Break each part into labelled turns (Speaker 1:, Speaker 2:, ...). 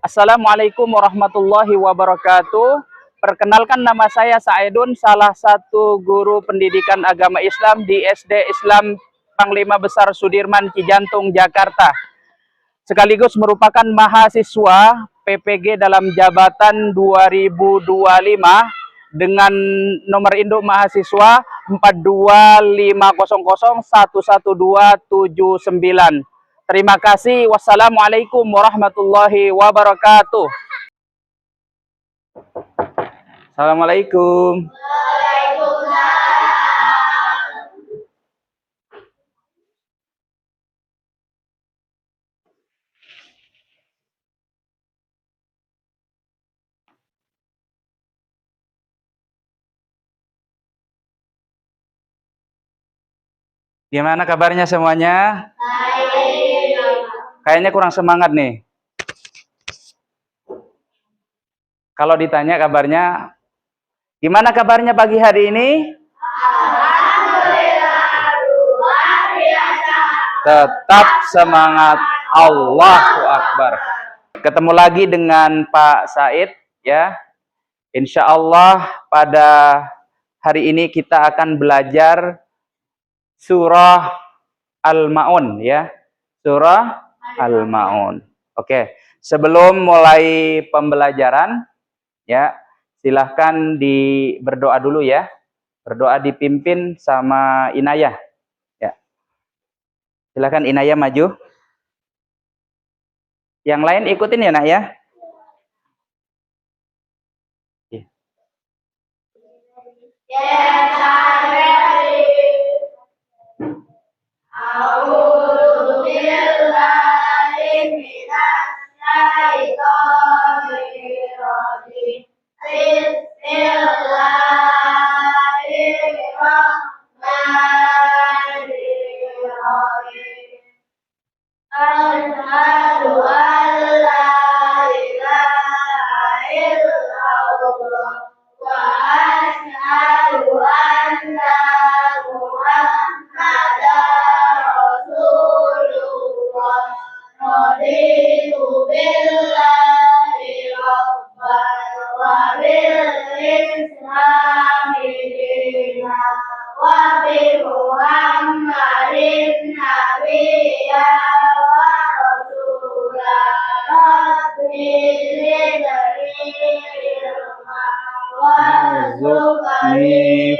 Speaker 1: Assalamualaikum warahmatullahi wabarakatuh. Perkenalkan, nama saya Saidun, salah satu guru pendidikan agama Islam di SD Islam Panglima Besar Sudirman, Cijantung, Jakarta. Sekaligus merupakan mahasiswa PPG dalam jabatan 2025 dengan nomor induk mahasiswa 42500111279. Terima kasih. Wassalamualaikum warahmatullahi wabarakatuh. Assalamualaikum. Gimana kabarnya semuanya? Kayaknya kurang semangat nih. Kalau ditanya kabarnya, gimana kabarnya pagi hari ini? Alhamdulillah, luar biasa. Tetap semangat, Allahu Akbar. Ketemu lagi dengan Pak Said ya. Insya Allah pada hari ini kita akan belajar surah Al-Ma'un ya. Surah Al-Ma'un. Oke, sebelum mulai pembelajaran ya, silahkan berdoa dulu ya. Berdoa dipimpin sama Inayah ya. Silahkan Inayah maju. Yang lain ikutin ya nak ya.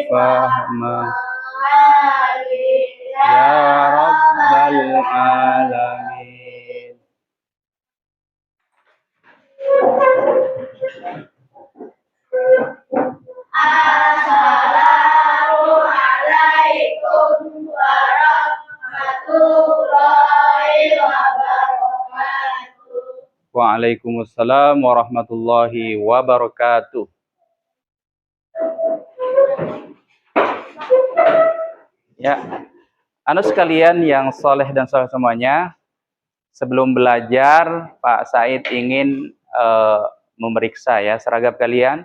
Speaker 1: Fahma ya Rabbal Alamin. Assalamualaikum warahmatullahi wabarakatuh. Waalaikumsalam warahmatullahi wabarakatuh. Ya, sekalian yang soleh dan soleh semuanya, sebelum belajar, Pak Said ingin memeriksa ya seragam kalian,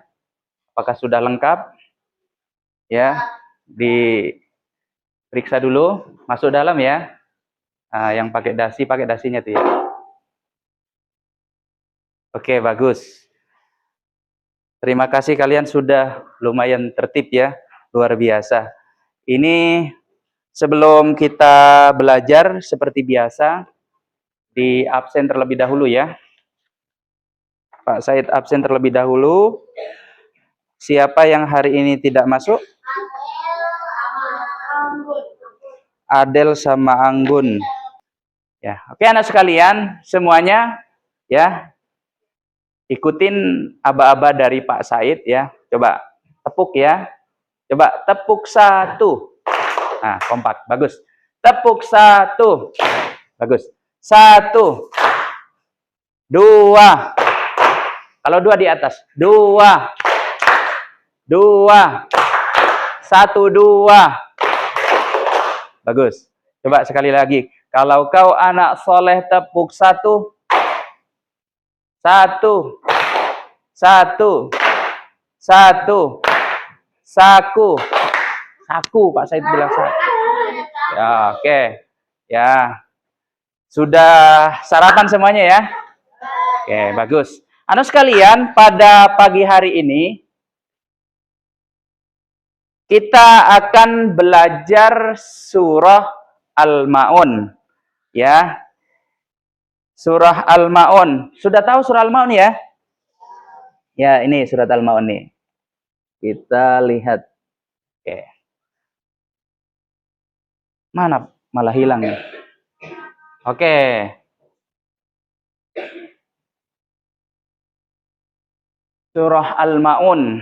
Speaker 1: apakah sudah lengkap? Ya, diperiksa dulu, masuk dalam ya. Yang pakai dasinya tuh ya. Oke, bagus. Terima kasih kalian sudah lumayan tertib ya, luar biasa. Ini sebelum kita belajar seperti biasa, di absen terlebih dahulu ya. Pak Said absen terlebih dahulu. Siapa yang hari ini tidak masuk? Adel sama Anggun. Ya, oke anak sekalian, semuanya ya. Ikutin aba-aba dari Pak Said ya. Coba tepuk ya. Coba tepuk satu. Nah, kompak, bagus. Tepuk satu. Bagus. Satu. Dua. Kalau dua di atas. Dua. Dua. Satu, dua. Bagus. Coba sekali lagi. Kalau kau anak soleh tepuk satu. Satu. Satu. Satu. Saku. Saku, Pak Said bilang saku. Ya, oke. Ya. Sudah sarapan semuanya ya? Oke, bagus. Anak sekalian, pada pagi hari ini kita akan belajar surah Al-Maun, ya. Surah Al-Maun. Sudah tahu surah Al-Maun ya? Ya, ini surat Al-Maun nih. Kita lihat. Oke. Mana malah hilang nih. Oke. Surah Al-Maun.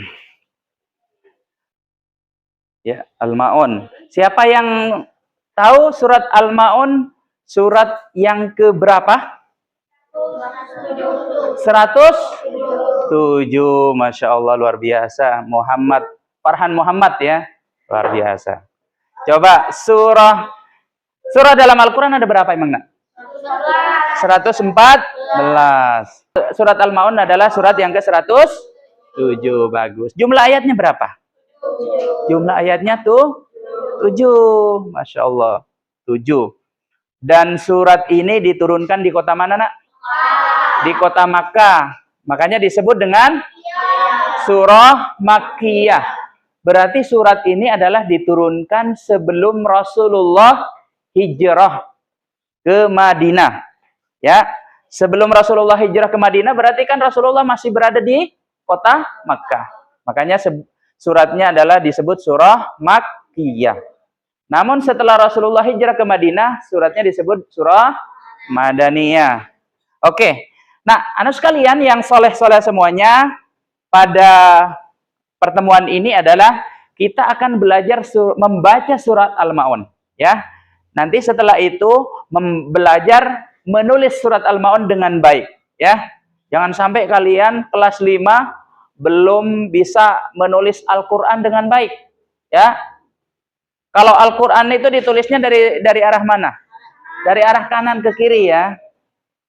Speaker 1: Ya, Al-Maun. Siapa yang tahu surat Al-Maun surat yang keberapa? 107. Masya Allah, luar biasa. Farhan Muhammad ya. Luar biasa. Coba surah dalam Al-Quran ada berapa emang nak? 114. Surat Al-Maun adalah surat yang ke-107. Bagus. Jumlah ayatnya berapa? Jumlah ayatnya tuh 7. Masya Allah. 7. Dan surat ini diturunkan di kota mana nak? Di kota Makkah. Makanya disebut dengan surah Makkiyah. Berarti surat ini adalah diturunkan sebelum Rasulullah hijrah ke Madinah. Ya, sebelum Rasulullah hijrah ke Madinah berarti kan Rasulullah masih berada di kota Makkah. Makanya suratnya adalah disebut surah Makkiyah. Namun setelah Rasulullah hijrah ke Madinah, suratnya disebut surah Madaniyah. Oke. Nah, anak sekalian yang soleh-soleh semuanya, pada pertemuan ini adalah kita akan belajar membaca surat Al-Maun, ya. Nanti setelah itu belajar menulis surat Al-Maun dengan baik, ya. Jangan sampai kalian kelas 5 belum bisa menulis Al-Qur'an dengan baik, ya. Kalau Al-Qur'an itu ditulisnya dari arah mana? Dari arah kanan ke kiri, ya.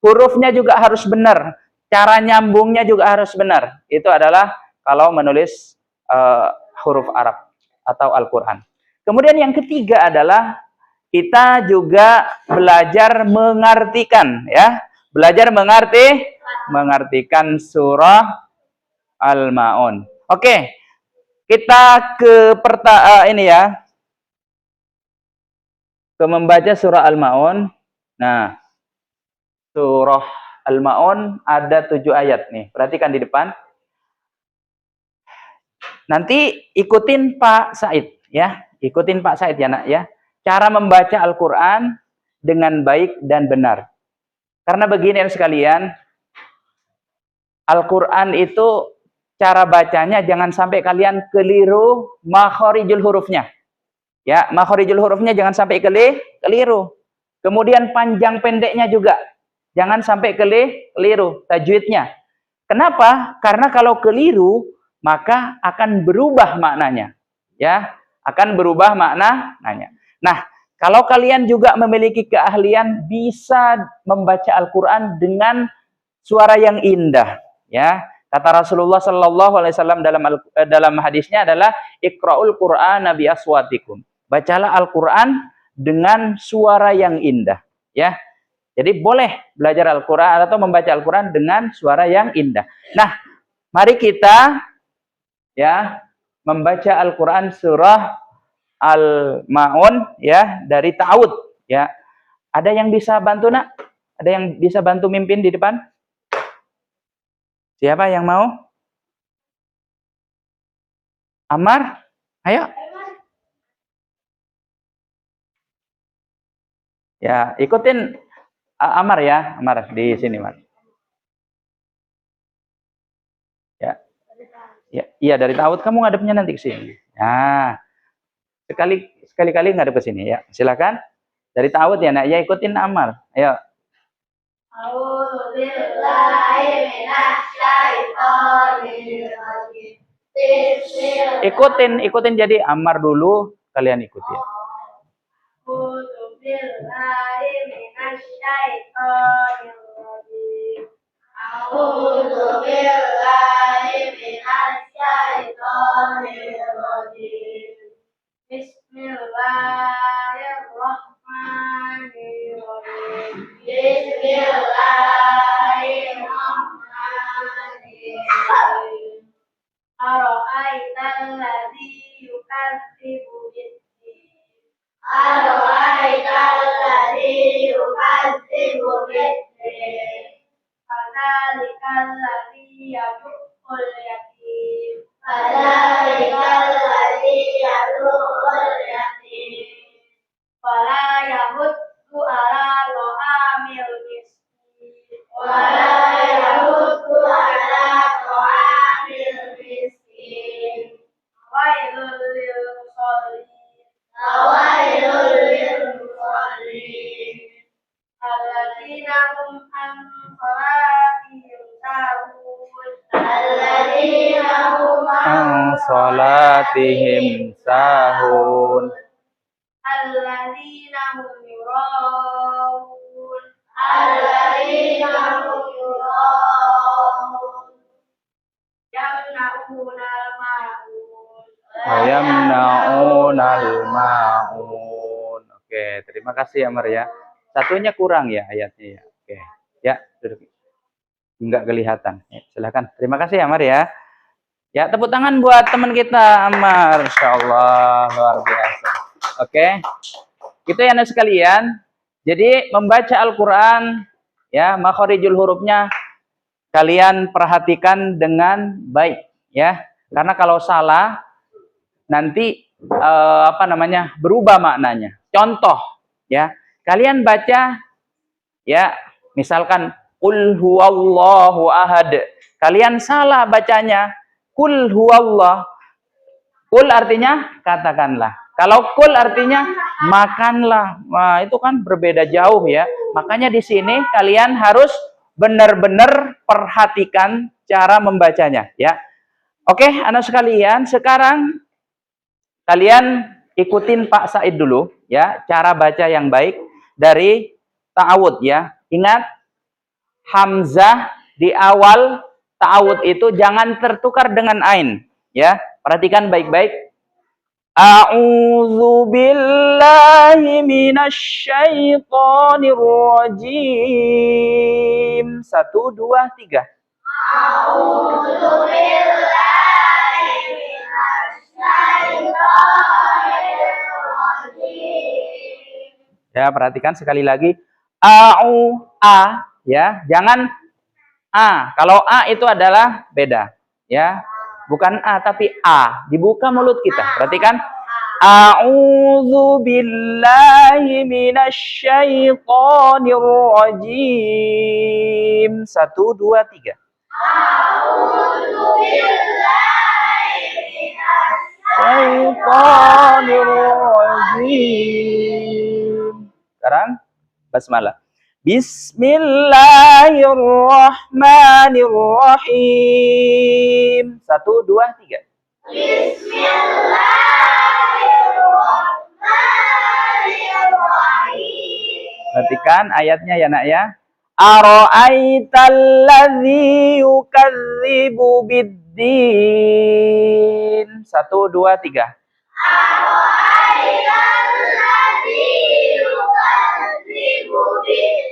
Speaker 1: Hurufnya juga harus benar, cara nyambungnya juga harus benar. Itu adalah kalau menulis huruf Arab atau Al-Quran. Kemudian yang ketiga adalah kita juga belajar mengartikan, ya, belajar mengartikan surah Al-Maun. Oke, kita ke ini ya, ke membaca surah Al-Maun. Nah, surah Al-Maun ada 7 ayat nih. Perhatikan di depan. Nanti ikutin Pak Said ya. Ikutin Pak Said ya nak ya. Cara membaca Al-Qur'an dengan baik dan benar. Karena begini sekalian, Al-Qur'an itu cara bacanya jangan sampai kalian keliru makharijul hurufnya. Ya, makharijul hurufnya jangan sampai keliru. Kemudian panjang pendeknya juga jangan sampai keliru tajwidnya. Kenapa? Karena kalau keliru maka akan berubah maknanya. Ya, akan berubah maknanya. Nah, kalau kalian juga memiliki keahlian bisa membaca Al-Qur'an dengan suara yang indah, ya. Kata Rasulullah sallallahu alaihi wasallam dalam hadisnya adalah Iqra'ul Qur'ana bi aswatikum. Bacalah Al-Qur'an dengan suara yang indah, ya. Jadi boleh belajar Al-Quran atau membaca Al-Quran dengan suara yang indah. Nah, mari kita ya membaca Al-Quran surah Al-Maun ya dari ta'awud ya. Ada yang bisa bantu nak? Ada yang bisa bantu mimpin di depan? Siapa yang mau? Ammar? Ayo. Ya, ikutin Ammar ya, Ammar di sini, Mar. Ya. Ya, iya dari ta'awud kamu ngadepnya nanti ke sini. Nah, sekali-kali ngadep ke sini ya. Silakan. Dari ta'awud ya, nak. Ya ikutin Ammar. Ayo. Ikutin jadi Ammar dulu, kalian ikutin. Bismillahirrahmanirrahim.
Speaker 2: yukazzibu bid-din. Ara'aital ladzi yukazzibu bid-din. Fadzalikal ladzi yadu'ul yatim. Fadzalikal ladzi yadu'ul yatim. Wala yahuddu ala ta'amil miskin. Wala yahuddu ala ta'amil miskin. Wailul lil musallin. Wailul lil musallin. Alladzina hum an salatihim sahun. Alladzina hum
Speaker 1: an salatihim sahun.
Speaker 2: Alladzina hum yura'un. Alladzina hum yura'un. Yamna'una al-ma'un.
Speaker 1: Yamna'una al-ma'un. Oke, terima kasih ya Mar ya. Satunya kurang ya ayatnya ya. Oke. Ya, duduk. Enggak kelihatan. Ya, silakan. Terima kasih ya Mar ya. Ya, tepuk tangan buat teman kita Ammar. Insyaallah luar biasa. Oke. Itu ya anak sekalian. Jadi membaca Al-Qur'an ya, makharijul hurufnya kalian perhatikan dengan baik ya. Karena kalau salah nanti berubah maknanya. Contoh ya. Kalian baca ya, misalkan qul huwallahu ahad. Kalian salah bacanya qul huwallah. Qul artinya katakanlah. Kalau qul artinya makanlah. Nah, itu kan berbeda jauh ya. Makanya di sini kalian harus benar-benar perhatikan cara membacanya ya. Oke, anak sekalian, sekarang kalian ikutin Pak Said dulu ya, cara baca yang baik dari ta'awud ya. Ingat, hamzah di awal ta'awud itu jangan tertukar dengan ain ya. Perhatikan baik-baik. A'udzu billahi minasy syaithanir rajim. 1 2 3.
Speaker 2: A'udzu billahi minasy syaithanir rajim.
Speaker 1: Ya, perhatikan sekali lagi. A ya, jangan A. Kalau A itu adalah beda ya. Bukan A tapi A. Dibuka mulut kita. Perhatikan. A'udzu billahi minasy syaithanir rajim. 1 2 3.
Speaker 2: A'udzu billahi minasy
Speaker 1: Syaitanir rajim. Sekarang basmalah. Bismillahirrahmanirrahim. 1 2 3.
Speaker 2: Bismillahirrahmanirrahim.
Speaker 1: Perhatikan ayatnya ya nak ya. Ara'aital ladzi yukadzibu biddin. 1 2 3.
Speaker 2: Ara'aital ladzi yukadzibu biddin.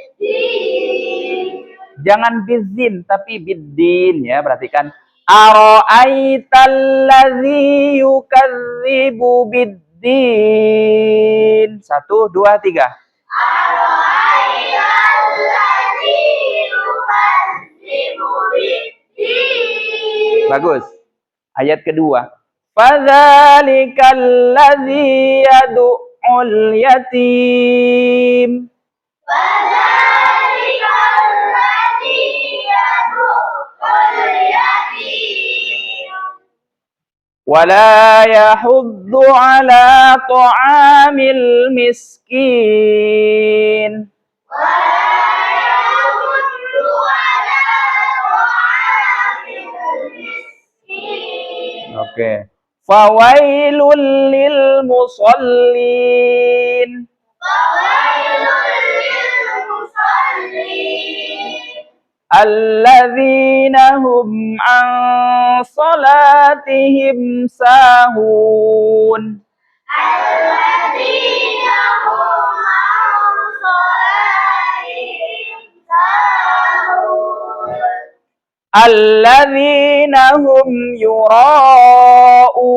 Speaker 1: Jangan bizin tapi biddin ya, perhatikan. Ara'aital ladzi yukadzibu biddin. 1 2 3.
Speaker 2: Ara'aital ladzi yukadzibu biddin.
Speaker 1: Bagus. Ayat kedua. Fadzalikal ladzi yad'ul yatim.
Speaker 2: Fadzalikal ladzi yad'ul yatim.
Speaker 1: Wala yahuddu ala ta'amil miskin.
Speaker 2: Wala yahuddu ala ta'amil miskin.
Speaker 1: Oke. Fawailul lil musallin.
Speaker 2: Fawailul lil musallin.
Speaker 1: Alladzina hum an salatihim sahun.
Speaker 2: Alladzina hum an salatihim sahun.
Speaker 1: Alladzina hum yura'un.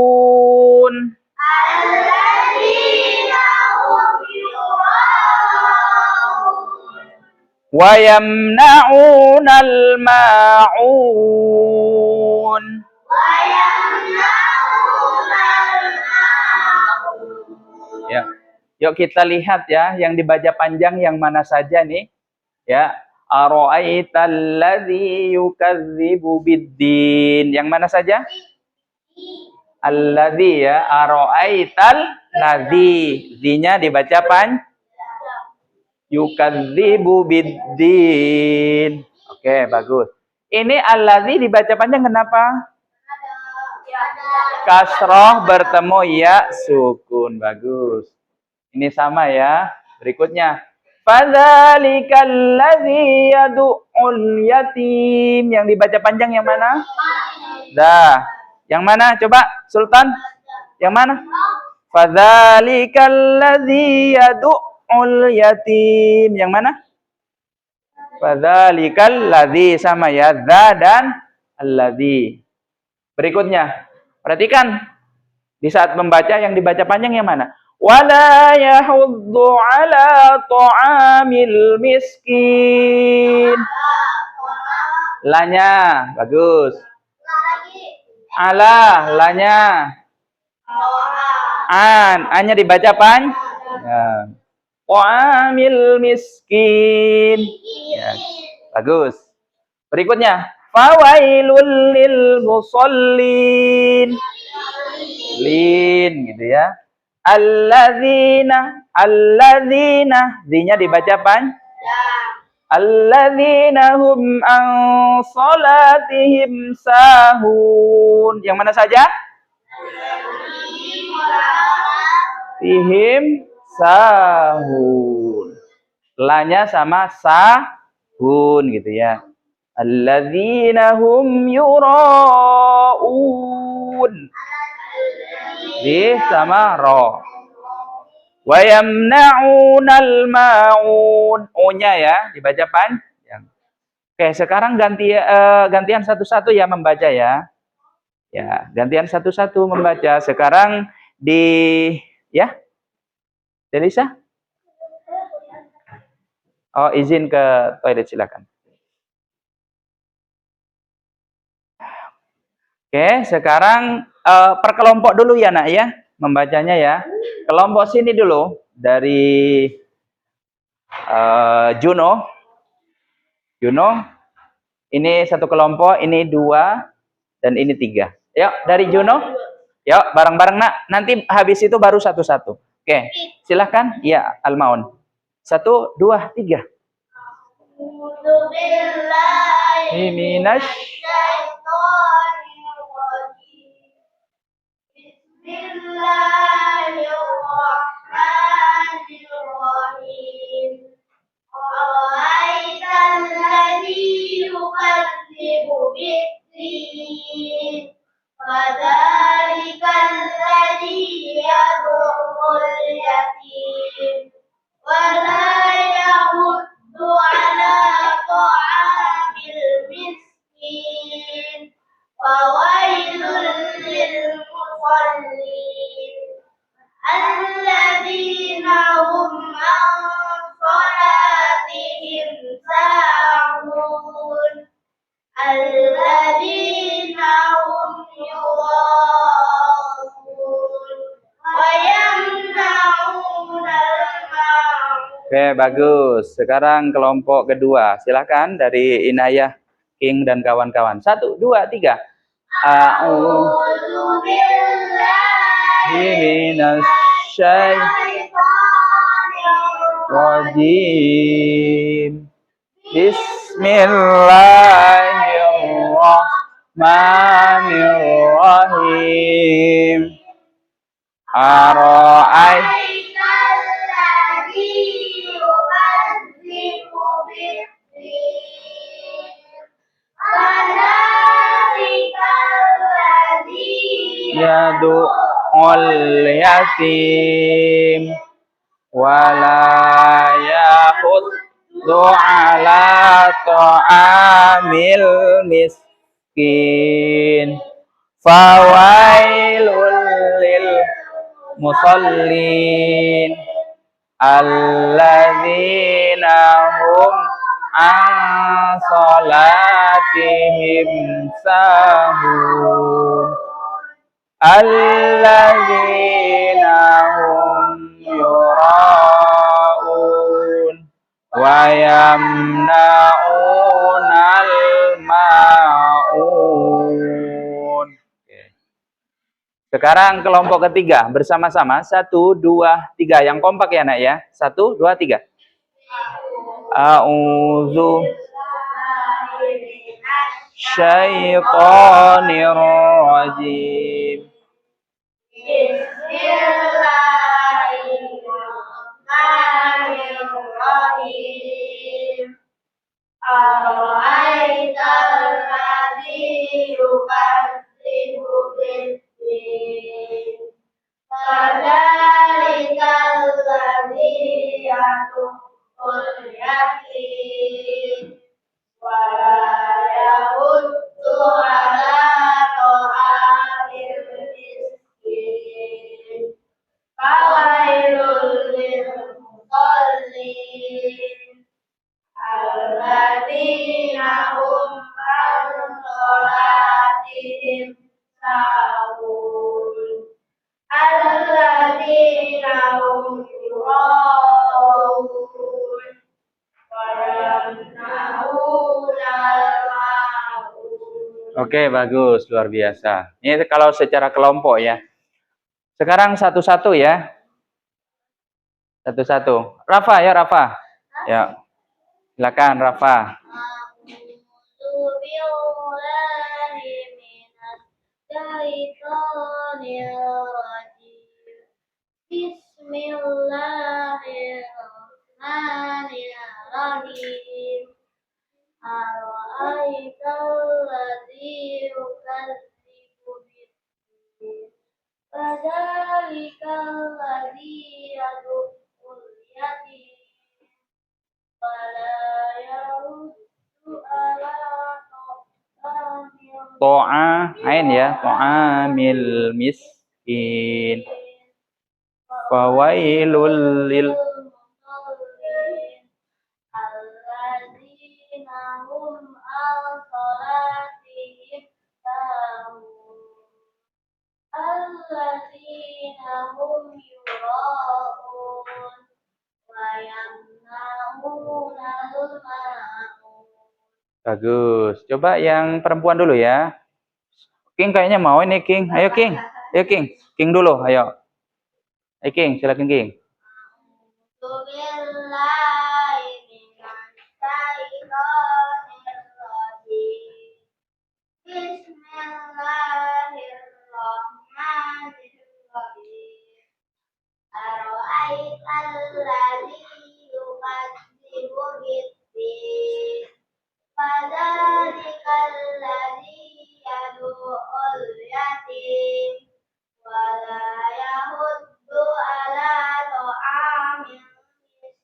Speaker 2: الذين هم يراءون
Speaker 1: ويمنعون الماعون.
Speaker 2: ويمنعون الماعون.
Speaker 1: Ya. Yuk kita lihat ya, yang dibaca panjang yang mana saja nih? Ya. Ara'aital ladzi yukadzibu biddin. Yang mana saja? Alladzi ya, ara'aital ladzi. Zinya dibaca yukadzibu biddin. Oke, bagus. Ini alladzi dibaca panjang kenapa? Kasroh bertemu ya sukun. Bagus. Ini sama ya. Berikutnya. Fadzalikal ladzi yad'ul yatim. Yang dibaca panjang yang mana? Dah. Yang mana? Coba Sultan. Yang mana? Fadzalikal ladzi yad'ul yatim. Yang mana? Fadzalikal ladzi sama ya. Dza dan alladzi. Berikutnya. Perhatikan. Di saat membaca yang dibaca panjang yang mana? Wala yahuddu ala ta'amil miskin. Lanya, bagus. Ala, lanya. Anya dibaca ya. Ta'amil miskin. Ya, bagus. Berikutnya. Fawailul lil musallin. Lin, gitu ya. Alladzina, zinya dibaca alladzina hum an salatihim sahun. Yang mana saja? Tihim sahun. Lanya sama sahun gitu ya. Alladzina hum yura'un. Di sama ro. Wa yamna'unal ma'un. O-nya ya dibaca panjang. Oke, sekarang gantian satu-satu ya membaca ya. Ya, gantian satu-satu membaca. Sekarang ya. Delisa? Oh, izin ke toilet silakan. Oke, sekarang per kelompok dulu ya nak ya, membacanya ya. Kelompok sini dulu dari Juno. Ini satu kelompok, ini 2 dan ini 3. Yuk dari Juno. Yuk bareng-bareng nak. Nanti habis itu baru satu-satu. Oke, silahkan. Ya Almaun. 1, 2, 3.
Speaker 2: Bismillahirrahmanirrahim. Ara'aital ladzi yukadzibu biddin. Fadzalikal ladzi yad'ul yatim. Wa la yahuddu ala ta'amil miskin. Fawailul lil musallin. Alladzina hum an salatihim sahun. Alladzina hum yura'un. Wa yamna'una al-ma'un.
Speaker 1: Oke, bagus. Sekarang kelompok kedua. Silakan dari Inayah, King dan kawan-kawan. 1, 2, 3.
Speaker 2: A'udzu billahi
Speaker 1: minasyaitonirrajim. Bismillahirrahmanirrahim.
Speaker 2: Ara'aital ladzi yukadzibu biddin. Fadzalikal ladzi
Speaker 1: yad'ul yatim wala yahuddu ala ta'amil miskin fawailul lil musallin alladzina hum an salatihim sahun alladzina hum yura'un wa yamna'unal ma'un. Sekarang kelompok ketiga bersama-sama 1, 2, 3 yang kompak ya nak ya 1, 2, 3. A'udzu syaitonir rajim.
Speaker 2: Bismillahirrahmanirrahim. Ara'aital ladzi yukadzibu bid-din. Fadzalikal ladzi yad'ul yatim. Wa la yahuddu ala ta'amil miskin. Fawailul lil musallin alladzina hum an salatihim sahun alladzina hum yura'un wa yamna'unal ma'un.
Speaker 1: Oke, bagus, luar biasa. Ini kalau secara kelompok ya. Sekarang satu-satu ya. Satu-satu. Rafa ya, Rafa. Ya. Silakan Rafa.
Speaker 2: A'udzu billahi minas syaitonir rajim. Bismillahirrahmanirrahim. Ara'aital ladzi yukadzibu bid-din. Fadzalikal ladzi yad'ul yatim. Wa la yahuddu ala ta'amil
Speaker 1: To'a, ain ya, to'amil miskin. Fawailul lil
Speaker 2: musallin alladzina hum an salatihim sahun alladzina hum yura'un wa yamna'unal ma'un.
Speaker 1: Bagus. Coba yang perempuan dulu ya. King kayaknya mau ini King. Ayo King. Ayo King. King dulu, ayo. Ayo King, silakan King.
Speaker 2: A'udzu billahi minas syaitonir rajim. Bismillahirrahmanirrahim. Ara'aital ladzi yukadzibu bid-din. Fadzalikal ladzi yad'ul yatim. Wa la yahuddu ala ta'amil miskin.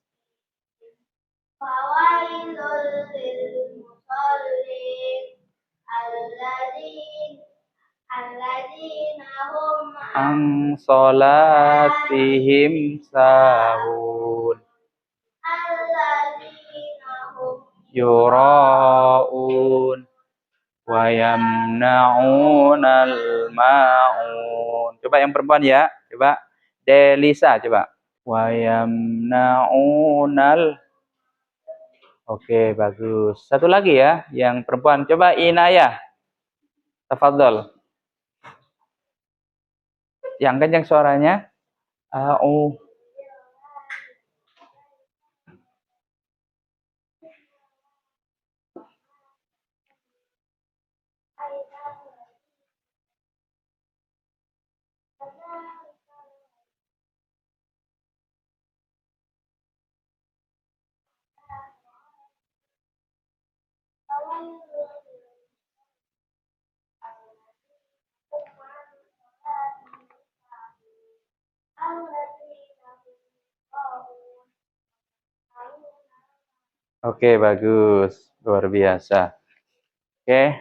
Speaker 2: Fawailul lil musallin alladzina hum
Speaker 1: Ang salatihim sahun.
Speaker 2: alladzina hum
Speaker 1: Yura'un wa yamna'unal ma'un. Coba yang perempuan ya. Coba Delisa coba. Wa yamna'unal. Oke, bagus. Satu lagi ya, yang perempuan. Coba Inayah. Tafadhol. Yang kencang suaranya. Au. Oke, bagus. Luar biasa. Oke.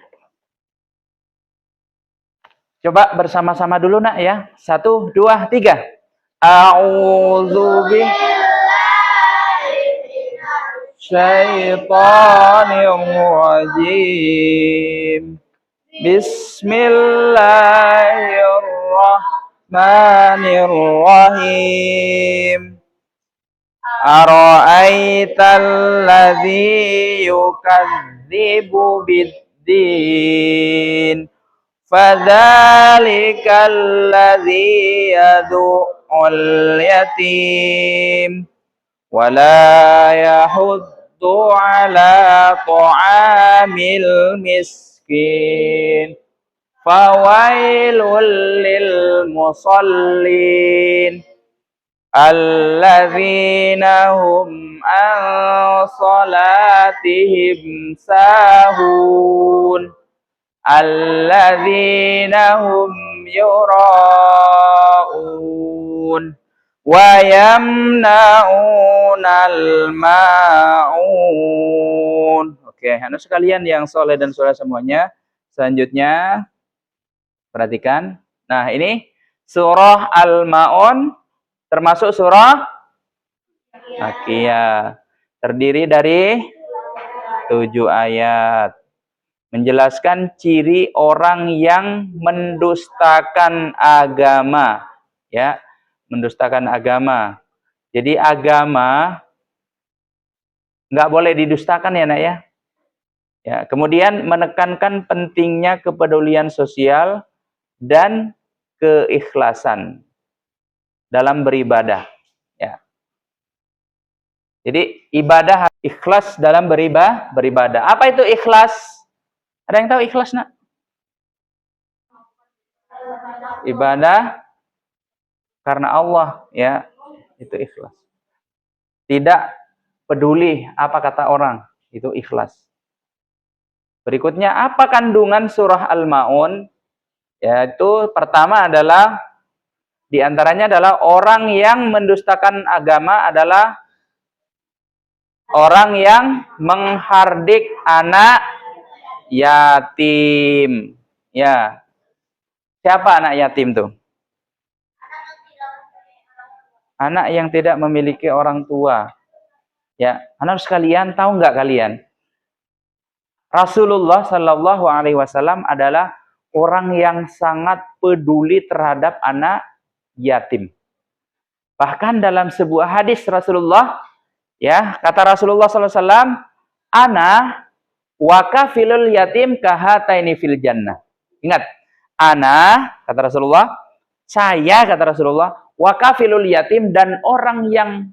Speaker 1: Coba bersama-sama dulu nak ya. 1, 2, 3. A'udzu bisyaitonir rajim. Bismillahirrahmanirrahim. Ara'aital ladzi yukadzibu biddin. Fadzalikal ladzi yad'ul yatim wa la yahuddu ala ta'amil miskin. Fawailul lil musallin alladzina hum an salatihim sahun alladzina hum yura'un wa yamna'unal ma'un. Oke, anak sekalian yang soleh dan soleh semuanya, selanjutnya perhatikan. Nah, ini surah Al-Ma'un termasuk surah Makiyah. Terdiri dari 7 ayat. Menjelaskan ciri orang yang mendustakan agama, ya, mendustakan agama. Jadi agama nggak boleh didustakan ya, Nak ya. Ya, kemudian menekankan pentingnya kepedulian sosial dan keikhlasan dalam beribadah. Ya. Jadi ibadah ikhlas dalam beribadah. Apa itu ikhlas? Ada yang tahu ikhlas, Nak? Ibadah karena Allah, ya. Itu ikhlas. Tidak peduli apa kata orang, itu ikhlas. Berikutnya, apa kandungan surah Al-Ma'un? Yaitu pertama adalah diantaranya adalah orang yang mendustakan agama adalah orang yang menghardik anak yatim. Ya. Siapa anak yatim tuh? Anak yang tidak memiliki orang tua. Ya, anak sekalian, tahu nggak kalian? Rasulullah Shallallahu Alaihi Wasallam adalah orang yang sangat peduli terhadap anak yatim. Bahkan dalam sebuah hadis Rasulullah, ya, kata Rasulullah Sallallahu Alaihi Wasallam, ana wakafilul yatim kahataini fil jannah. Ingat, ana, kata Rasulullah, saya, kata Rasulullah, wakafilul yatim, dan orang yang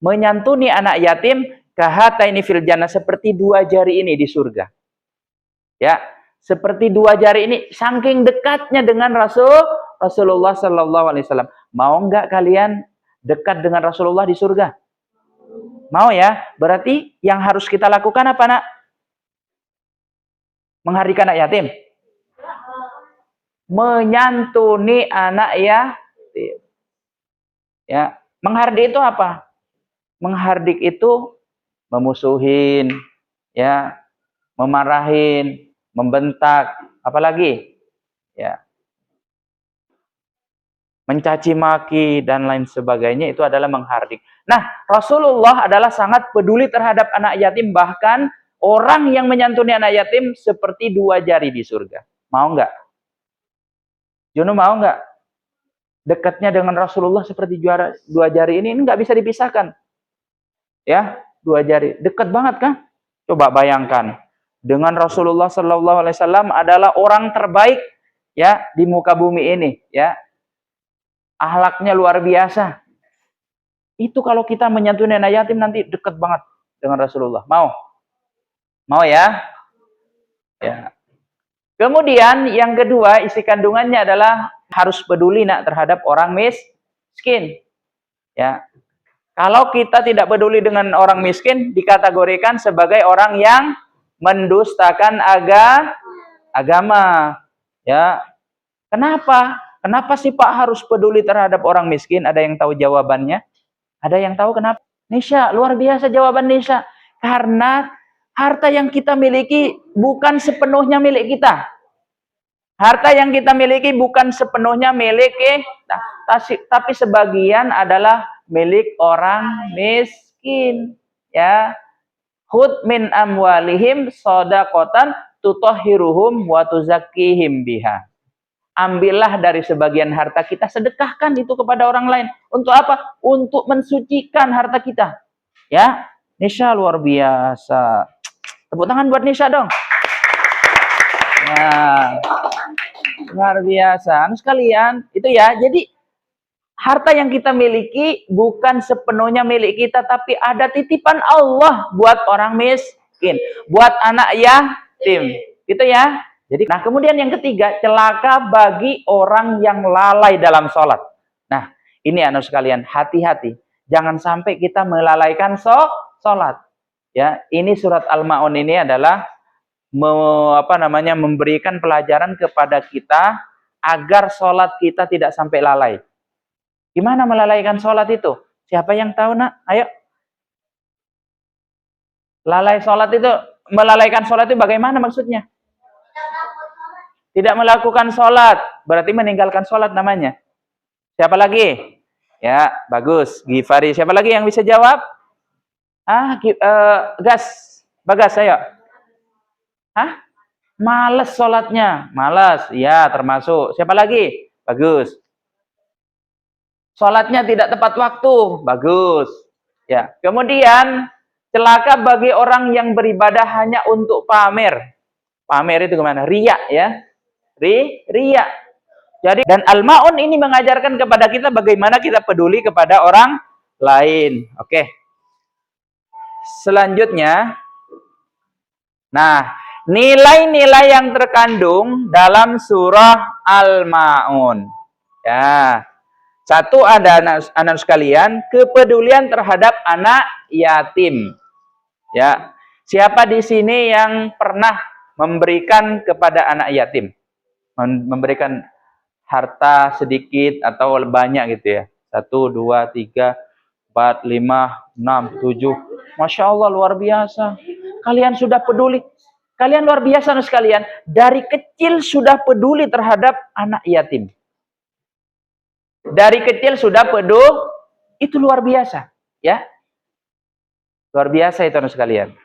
Speaker 1: menyantuni anak yatim kahataini fil jannah, seperti 2 jari ini di surga. Ya, seperti 2 jari ini, saking dekatnya dengan Rasulullah Sallallahu Alaihi Wasallam. Mau nggak kalian dekat dengan Rasulullah di surga? Mau ya? Berarti yang harus kita lakukan apa, Nak? Menghardik anak yatim. Menyantuni anak yatim. Ya, menghardik itu apa? Menghardik itu memusuhin, ya, memarahin, membentak, apalagi, ya, mencaci maki dan lain sebagainya, itu adalah menghardik. Nah, Rasulullah adalah sangat peduli terhadap anak yatim, bahkan orang yang menyantuni anak yatim seperti 2 jari di surga. Mau nggak? Juno mau nggak? Dekatnya dengan Rasulullah seperti 2 jari ini nggak bisa dipisahkan. Ya, 2 jari, dekat banget kan? Coba bayangkan, dengan Rasulullah Sallallahu Alaihi Wasallam adalah orang terbaik, ya, di muka bumi ini, ya. Akhlaknya luar biasa. Itu kalau kita menyantuni anak yatim nanti dekat banget dengan Rasulullah. Mau? Mau ya? Ya. Kemudian yang kedua, isi kandungannya adalah harus peduli, Nak, terhadap orang miskin. Ya. Kalau kita tidak peduli dengan orang miskin, dikategorikan sebagai orang yang mendustakan agama. Ya. Kenapa? Kenapa sih Pak harus peduli terhadap orang miskin? Ada yang tahu jawabannya? Ada yang tahu kenapa? Nisha, luar biasa jawaban Nisha. Karena harta yang kita miliki bukan sepenuhnya milik kita. Harta yang kita miliki bukan sepenuhnya milik kita, tapi sebagian adalah milik orang miskin. Ya, khud min amwalihim shadaqatan tutahhiruhum wa tuzakkihim biha. Ambillah dari sebagian harta kita, sedekahkan itu kepada orang lain. Untuk apa? Untuk mensucikan harta kita. Ya, Nisha luar biasa. Tepuk tangan buat Nisha dong. Ya, luar biasa. Anu sekalian, itu ya. Jadi harta yang kita miliki bukan sepenuhnya milik kita, tapi ada titipan Allah buat orang miskin, buat anak yatim. Gitu ya. Jadi, nah kemudian yang ketiga, celaka bagi orang yang lalai dalam sholat. Nah, ini anu sekalian, hati-hati. Jangan sampai kita melalaikan sholat. Ya, ini surat Al-Ma'un ini adalah memberikan pelajaran kepada kita agar sholat kita tidak sampai lalai. Gimana melalaikan sholat itu? Siapa yang tahu, nak? Ayo. Melalaikan sholat itu bagaimana maksudnya? Tidak melakukan sholat, berarti meninggalkan sholat namanya. Siapa lagi? Ya, bagus. Gifari. Siapa lagi yang bisa jawab? Bagas, ayo. Males sholatnya. Males, ya termasuk. Siapa lagi? Bagus. Sholatnya tidak tepat waktu. Bagus. Ya. Kemudian, celaka bagi orang yang beribadah hanya untuk pamer. Pamer itu kemana? Riya, ya. Riya. Jadi, dan Al-Ma'un ini mengajarkan kepada kita bagaimana kita peduli kepada orang lain. Oke. Selanjutnya, nah, nilai-nilai yang terkandung dalam surah Al-Ma'un. Ya. Satu, ada anak sekalian, kepedulian terhadap anak yatim. Ya. Siapa di sini yang pernah memberikan kepada anak yatim? Memberikan harta sedikit atau banyak gitu ya. 1, 2, 3, 4, 5, 6, 7. Masya Allah, luar biasa. Kalian sudah peduli. Kalian luar biasa sekalian. Dari kecil sudah peduli terhadap anak yatim. Dari kecil sudah peduli. Itu luar biasa. Ya. Luar biasa itu sekalian.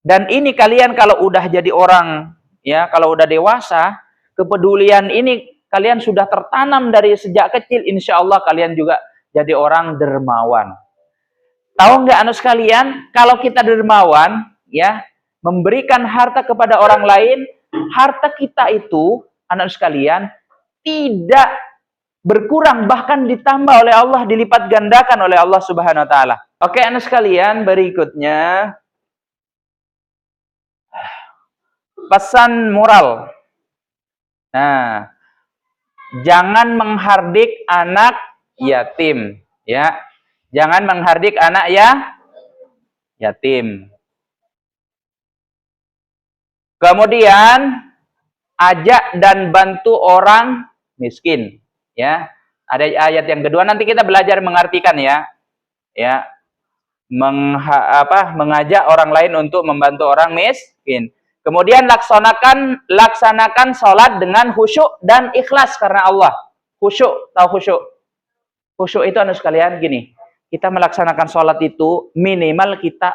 Speaker 1: Dan ini kalian kalau udah jadi orang, ya, kalau udah dewasa, kepedulian ini kalian sudah tertanam dari sejak kecil, insya Allah kalian juga jadi orang dermawan. Tahu nggak anu sekalian, kalau kita dermawan, ya, memberikan harta kepada orang lain, harta kita itu, anak sekalian, tidak berkurang, bahkan ditambah oleh Allah, dilipat gandakan oleh Allah Subhanahu Wa Taala. Oke, anak sekalian, berikutnya pesan moral. Nah, jangan menghardik anak yatim, ya. Jangan menghardik anak yatim. Kemudian ajak dan bantu orang miskin, ya. Ada ayat yang kedua, nanti kita belajar mengartikan, ya. Ya. Mengajak orang lain untuk membantu orang miskin. Kemudian laksanakan sholat dengan khusyuk dan ikhlas karena Allah. Khusyuk, tahu khusyuk? Khusyuk itu anu sekalian gini. Kita melaksanakan sholat itu minimal kita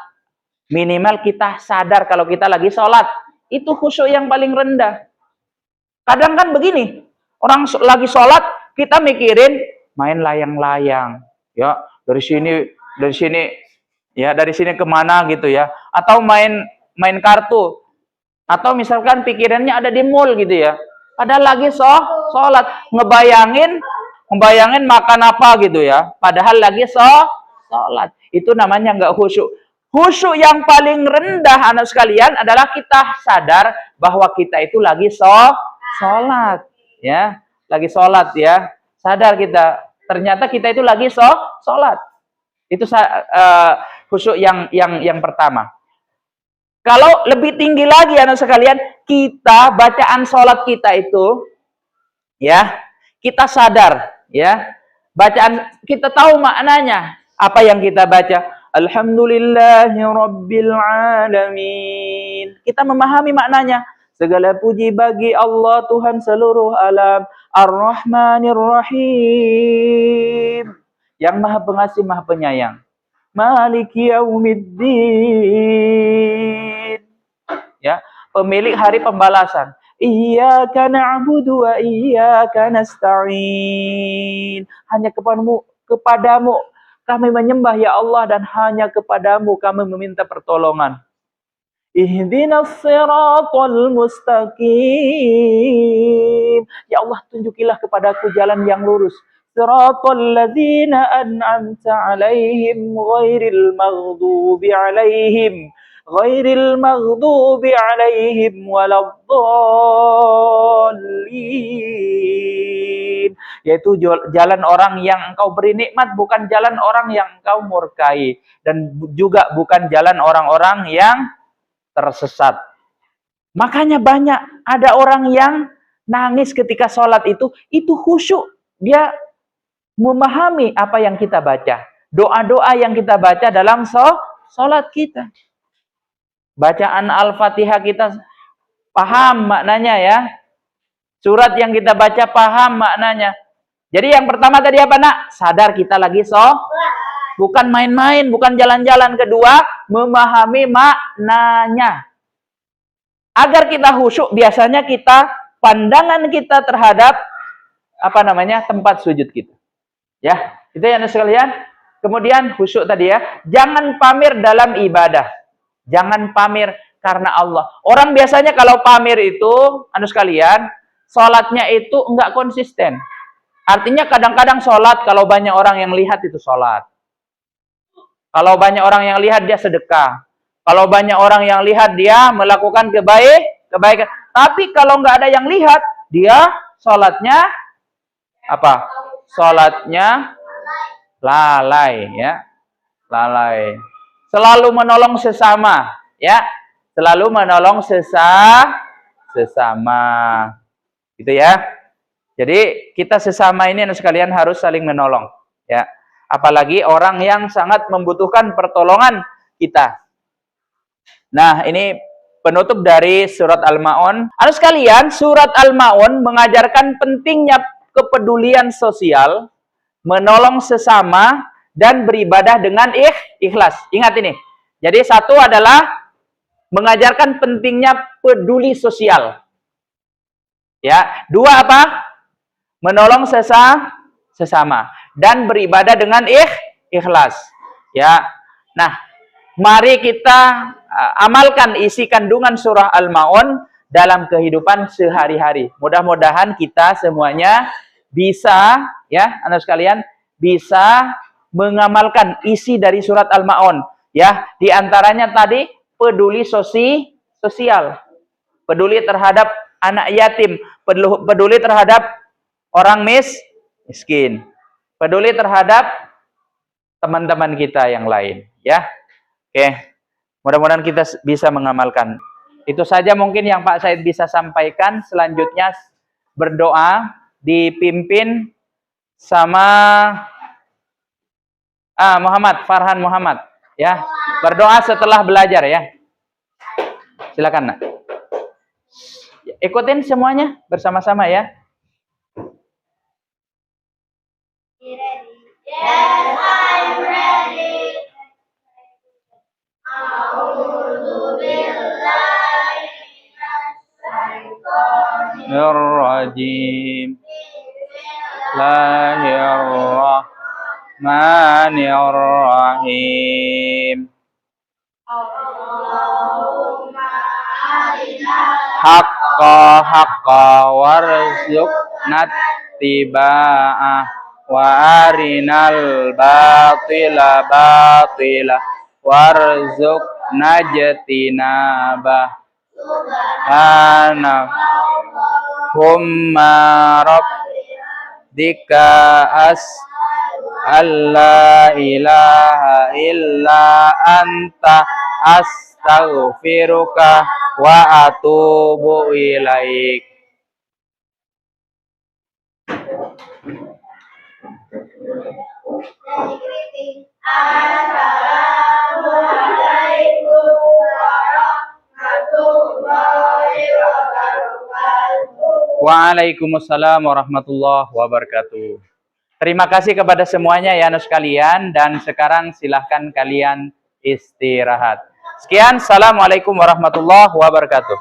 Speaker 1: sadar kalau kita lagi sholat. Itu khusyuk yang paling rendah. Kadang kan begini, orang lagi sholat kita mikirin main layang-layang, ya dari sini, ya dari sini kemana gitu ya, atau main kartu. Atau misalkan pikirannya ada di mall gitu ya. Padahal lagi sholat. Ngebayangin makan apa gitu ya. Padahal lagi sholat. Itu namanya nggak khusyuk. Khusyuk yang paling rendah anak sekalian adalah kita sadar bahwa kita itu lagi sholat. Ya. Lagi sholat ya. Sadar kita. Ternyata kita itu lagi sholat. Itu khusyuk yang pertama. Kalau lebih tinggi lagi anak sekalian, kita bacaan sholat kita itu, ya, kita sadar, ya, bacaan kita tahu maknanya. Apa yang kita baca? Alhamdulillahirabbil alamin. Kita memahami maknanya. Segala puji bagi Allah Tuhan seluruh alam. Ar-Rahmanir Rahim. Yang Maha Pengasih, Maha Penyayang. Maliki Yaumiddin. Ya, pemilik hari pembalasan. Iyyaka na'budu wa iyyaka nasta'in. Hanya kepadamu kami menyembah ya Allah, dan hanya kepadamu kami meminta pertolongan. Ihdinas siratal mustaqim. Ya Allah, tunjukilah kepadaku jalan yang lurus. Siratal ladzina an'amta 'alaihim ghairil maghdubi 'alaihim waladdallin. Yaitu jalan orang yang engkau beri nikmat, bukan jalan orang yang engkau murkai, dan juga bukan jalan orang-orang yang tersesat. Makanya banyak ada orang yang nangis ketika sholat itu khusyuk. Dia memahami apa yang kita baca. Doa-doa yang kita baca dalam sholat kita. Bacaan Al-Fatihah kita paham maknanya ya. Surat yang kita baca paham maknanya. Jadi yang pertama tadi apa nak? Sadar kita lagi bukan main-main, bukan jalan-jalan. Kedua, memahami maknanya. Agar kita khusyuk, biasanya pandangan kita terhadap tempat sujud kita. Ya, itu yang sekalian. Kemudian khusyuk tadi ya. Jangan pamer dalam ibadah. Jangan pamer karena Allah. Orang biasanya kalau pamer itu, sekalian, sholatnya itu enggak konsisten. Artinya kadang-kadang sholat, kalau banyak orang yang lihat itu sholat. Kalau banyak orang yang lihat dia sedekah. Kalau banyak orang yang lihat dia melakukan kebaikan. Tapi kalau nggak ada yang lihat, dia sholatnya apa? Sholatnya lalai, ya, lalai. Selalu menolong sesama, ya, selalu menolong sesama, gitu ya. Jadi kita sesama ini sekalian harus saling menolong, ya. Apalagi orang yang sangat membutuhkan pertolongan kita. Nah, ini penutup dari surat Al-Ma'un. Anak sekalian, surat Al-Ma'un mengajarkan pentingnya kepedulian sosial, menolong sesama, dan beribadah dengan ikhlas. Ingat ini. Jadi satu adalah mengajarkan pentingnya peduli sosial. Ya, dua apa? Menolong sesama dan beribadah dengan ikhlas. Ya. Nah, mari kita amalkan isi kandungan surah Al-Ma'un dalam kehidupan sehari-hari. Mudah-mudahan kita semuanya bisa, ya, anak sekalian, bisa mengamalkan isi dari surat Al-Ma'un. Ya, di antaranya tadi peduli sosial, peduli terhadap anak yatim, peduli terhadap orang miskin, peduli terhadap teman-teman kita yang lain, ya. Oke, mudah-mudahan kita bisa mengamalkan. Itu saja mungkin yang Pak Said bisa sampaikan. Selanjutnya berdoa dipimpin sama Farhan Muhammad, ya. Berdoa setelah belajar, ya. Silakan, Nak. Ikutin semuanya bersama-sama, ya.
Speaker 2: Yes, I'm ready.
Speaker 1: Bismillahirrahmanirrahim. Bismillahirrahmanirrahim. Haqqa warzuqna tiba'ah wa arinal batila warzuqna jatinabah. Humma rabbika alla ilaha illa anta astaghfiruka wa atubu ilaik.
Speaker 2: Assalamualaikum warahmatullahi wabarakatuh.
Speaker 1: Waalaikumsalam warahmatullahi wabarakatuh. Terima kasih kepada semuanya ya anak sekalian, dan sekarang silahkan kalian istirahat. Sekian, assalamualaikum warahmatullahi wabarakatuh.